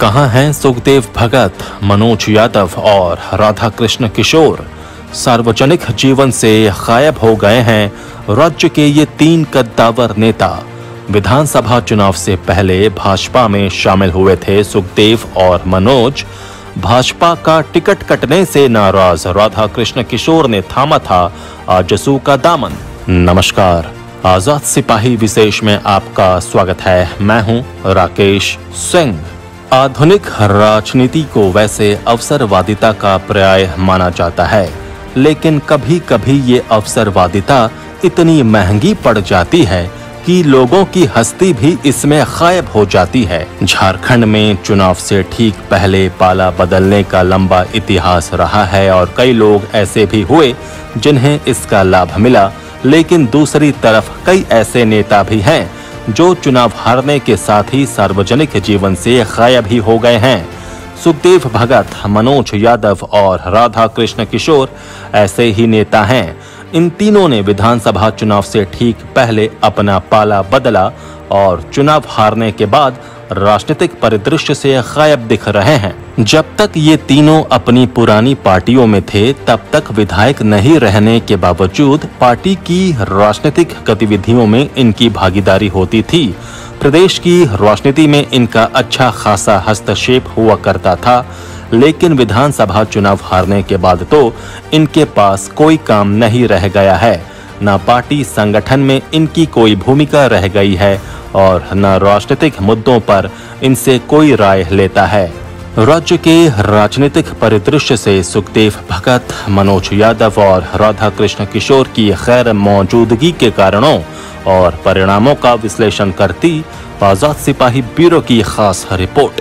कहां हैं सुखदेव भगत, मनोज यादव और राधा कृष्ण किशोर? सार्वजनिक जीवन से गायब हो गए हैं राज्य के ये तीन कद्दावर नेता। विधानसभा चुनाव से पहले भाजपा में शामिल हुए थे सुखदेव और मनोज। भाजपा का टिकट कटने से नाराज राधा कृष्ण किशोर ने थामा था आजसू का दामन। नमस्कार, आजाद सिपाही विशेष में आपका स्वागत है। मैं हूं राकेश सिंह। आधुनिक राजनीति को वैसे अवसरवादिता का पर्याय माना जाता है, लेकिन कभी कभी ये अवसरवादिता इतनी महंगी पड़ जाती है कि लोगों की हस्ती भी इसमें गायब हो जाती है। झारखंड में चुनाव से ठीक पहले पाला बदलने का लंबा इतिहास रहा है और कई लोग ऐसे भी हुए जिन्हें इसका लाभ मिला, लेकिन दूसरी तरफ कई ऐसे नेता भी हैं जो चुनाव हारने के साथ ही सार्वजनिक जीवन से गायब ही हो गए हैं। सुखदेव भगत, मनोज यादव और राधा कृष्ण किशोर ऐसे ही नेता हैं। इन तीनों ने विधानसभा चुनाव से ठीक पहले अपना पाला बदला और चुनाव हारने के बाद राजनीतिक परिदृश्य से गायब दिख रहे हैं। जब तक ये तीनों अपनी पुरानी पार्टियों में थे, तब तक विधायक नहीं रहने के बावजूद पार्टी की राजनीतिक गतिविधियों में इनकी भागीदारी होती थी। प्रदेश की राजनीति में इनका अच्छा खासा हस्तक्षेप हुआ करता था, लेकिन विधानसभा चुनाव हारने के बाद तो इनके पास कोई काम नहीं रह गया है। न पार्टी संगठन में इनकी कोई भूमिका रह गई है और न राजनीतिक मुद्दों पर इनसे कोई राय लेता है। राज्य के राजनीतिक परिदृश्य से सुखदेव भगत, मनोज यादव और राधा कृष्ण किशोर की गैर मौजूदगी के कारणों और परिणामों का विश्लेषण करती आजाद सिपाही ब्यूरो की खास रिपोर्ट।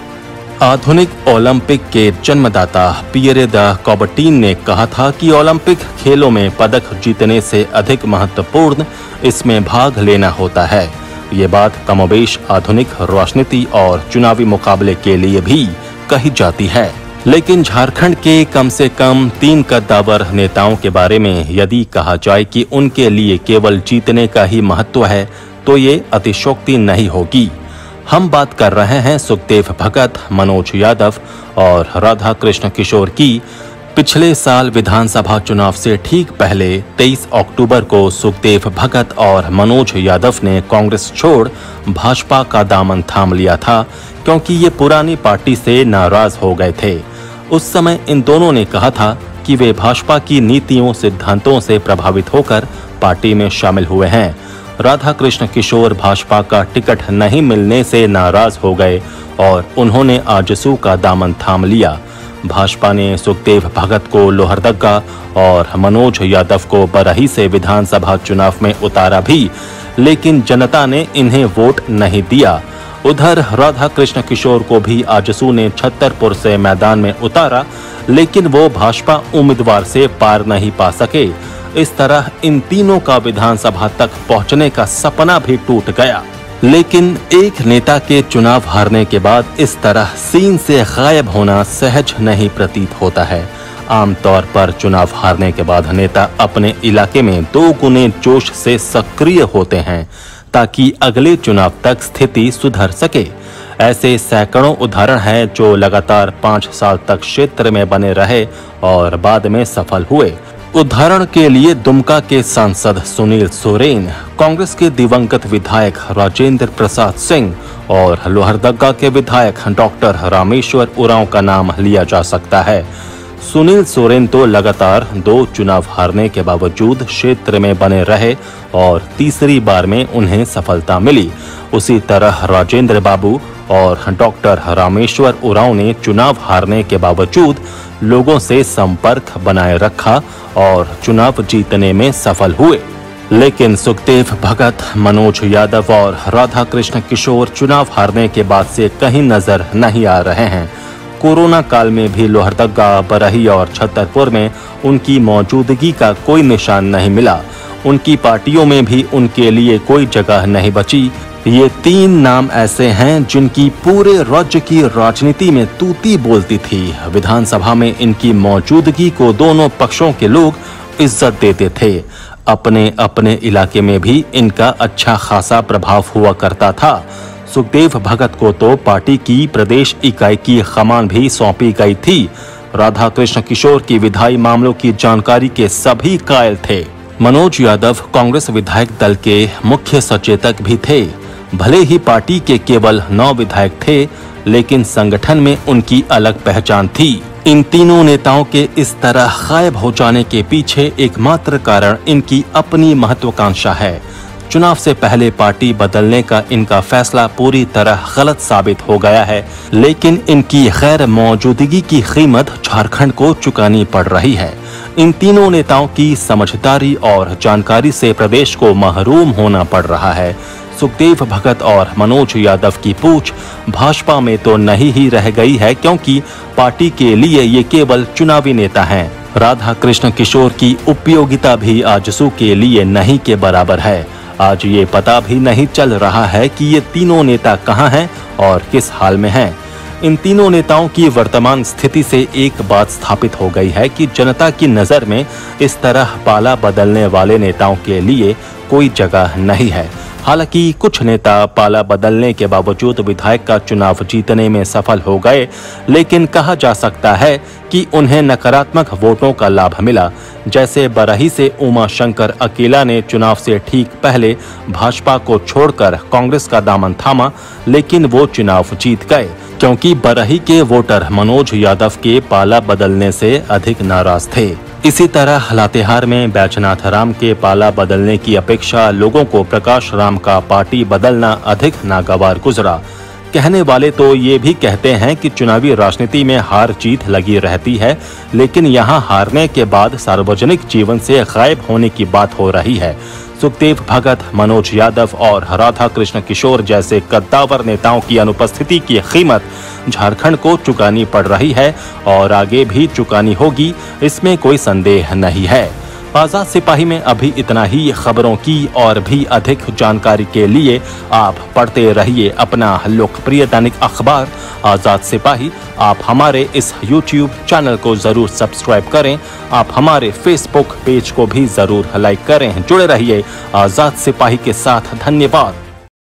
आधुनिक ओलंपिक के जन्मदाता पियरे द कौबर्टीन ने कहा था कि ओलंपिक खेलों में पदक जीतने से अधिक महत्वपूर्ण इसमें भाग लेना होता है। ये बात कमोबेश आधुनिक राजनीति और चुनावी मुकाबले के लिए भी कही जाती है। लेकिन झारखंड के कम से कम तीन कद्दावर नेताओं के बारे में यदि कहा जाए कि उनके लिए केवल जीतने का ही महत्व है, तो ये अतिशयोक्ति नहीं होगी। हम बात कर रहे हैं सुखदेव भगत, मनोज यादव और राधा कृष्ण किशोर की। पिछले साल विधानसभा चुनाव से ठीक पहले 23 अक्टूबर को सुखदेव भगत और मनोज यादव ने कांग्रेस छोड़ भाजपा का दामन थाम लिया था, क्योंकि ये पुरानी पार्टी से नाराज हो गए थे। उस समय इन दोनों ने कहा था कि वे भाजपा की नीतियों सिद्धांतों से प्रभावित होकर पार्टी में शामिल हुए हैं। राधा कृष्ण किशोर भाजपा का टिकट नहीं मिलने से नाराज हो गए और उन्होंने आजसू का दामन थाम लिया। भाजपा ने सुखदेव भगत को लोहरदगा और मनोज यादव को बरही से विधानसभा चुनाव में उतारा भी, लेकिन जनता ने इन्हें वोट नहीं दिया। उधर राधा कृष्ण किशोर को भी आजसू ने छतरपुर से मैदान में उतारा, लेकिन वो भाजपा उम्मीदवार से पार नहीं पा सके। इस तरह इन तीनों का विधानसभा तक पहुंचने का सपना भी टूट गया। लेकिन एक नेता के चुनाव हारने के बाद इस तरह सीन से गायब होना सहज नहीं प्रतीत होता है। आमतौर पर चुनाव हारने के बाद नेता अपने इलाके में 2 गुने जोश से सक्रिय होते हैं, ताकि अगले चुनाव तक स्थिति सुधर सके। ऐसे सैकड़ों उदाहरण हैं जो लगातार 5 साल तक क्षेत्र में बने रहे और बाद में सफल हुए। उदाहरण के लिए दुमका के सांसद सुनील सोरेन, कांग्रेस के दिवंगत विधायक राजेंद्र प्रसाद सिंह और लोहरदगा के विधायक डॉक्टर रामेश्वर उरांव का नाम लिया जा सकता है। सुनील सोरेन तो लगातार 2 चुनाव हारने के बावजूद क्षेत्र में बने रहे और तीसरी बार में उन्हें सफलता मिली। उसी तरह राजेंद्र बाबू और डॉक्टर रामेश्वर उरांव ने चुनाव हारने के बावजूद लोगों से संपर्क बनाए रखा और चुनाव जीतने में सफल हुए। लेकिन सुखदेव भगत, मनोज यादव और राधा कृष्ण किशोर चुनाव हारने के बाद से कहीं नजर नहीं आ रहे हैं। कोरोना काल में भी लोहरदगा, बरही और छतरपुर में उनकी मौजूदगी का कोई निशान नहीं मिला। उनकी पार्टियों में भी उनके लिए कोई जगह नहीं बची। ये 3 नाम ऐसे हैं जिनकी पूरे राज्य की राजनीति में तूती बोलती थी। विधानसभा में इनकी मौजूदगी को दोनों पक्षों के लोग इज्जत देते थे। अपने अपने इलाके में भी इनका अच्छा खासा प्रभाव हुआ करता था। सुखदेव भगत को तो पार्टी की प्रदेश इकाई की कमान भी सौंपी गई थी। राधा कृष्ण किशोर की विधायी मामलों की जानकारी के सभी कायल थे। मनोज यादव कांग्रेस विधायक दल के मुख्य सचेतक भी थे। भले ही पार्टी के केवल 9 विधायक थे, लेकिन संगठन में उनकी अलग पहचान थी। इन तीनों नेताओं के इस तरह गायब हो जाने के पीछे एकमात्र कारण इनकी अपनी महत्वाकांक्षा है। चुनाव से पहले पार्टी बदलने का इनका फैसला पूरी तरह गलत साबित हो गया है, लेकिन इनकी गैर मौजूदगी की कीमत झारखंड को चुकानी पड़ रही है। इन तीनों नेताओं की समझदारी और जानकारी से प्रदेश को महरूम होना पड़ रहा है। सुखदेव भगत और मनोज यादव की पूछ भाजपा में तो नहीं ही रह गई है, क्योंकि पार्टी के लिए ये केवल चुनावी नेता हैं। राधा कृष्ण किशोर की उपयोगिता भी आजसू के लिए नहीं के बराबर है। आज ये पता भी नहीं चल रहा है कि ये तीनों नेता कहां हैं और किस हाल में हैं। इन तीनों नेताओं की वर्तमान स्थिति से एक बात स्थापित हो गई है कि जनता की नजर में इस तरह पाला बदलने वाले नेताओं के लिए कोई जगह नहीं है। हालांकि कुछ नेता पाला बदलने के बावजूद विधायक का चुनाव जीतने में सफल हो गए, लेकिन कहा जा सकता है कि उन्हें नकारात्मक वोटों का लाभ मिला। जैसे बरही से उमा शंकर अकेला ने चुनाव से ठीक पहले भाजपा को छोड़कर कांग्रेस का दामन थामा, लेकिन वो चुनाव जीत गए, क्योंकि बरही के वोटर मनोज यादव के पाला बदलने से अधिक नाराज थे। इसी तरह लातेहार में बैजनाथ राम के पाला बदलने की अपेक्षा लोगों को प्रकाश राम का पार्टी बदलना अधिक नागवार गुजरा। कहने वाले तो ये भी कहते हैं कि चुनावी राजनीति में हार जीत लगी रहती है, लेकिन यहाँ हारने के बाद सार्वजनिक जीवन से गायब होने की बात हो रही है। सुखदेव भगत, मनोज यादव और राधा कृष्ण किशोर जैसे कद्दावर नेताओं की अनुपस्थिति की कीमत झारखंड को चुकानी पड़ रही है और आगे भी चुकानी होगी, इसमें कोई संदेह नहीं है। आजाद सिपाही में अभी इतना ही। खबरों की और भी अधिक जानकारी के लिए आप पढ़ते रहिए अपना लोकप्रिय दैनिक अखबार आजाद सिपाही। आप हमारे इस YouTube चैनल को जरूर सब्सक्राइब करें। आप हमारे Facebook पेज को भी जरूर लाइक करें। जुड़े रहिए आजाद सिपाही के साथ। धन्यवाद।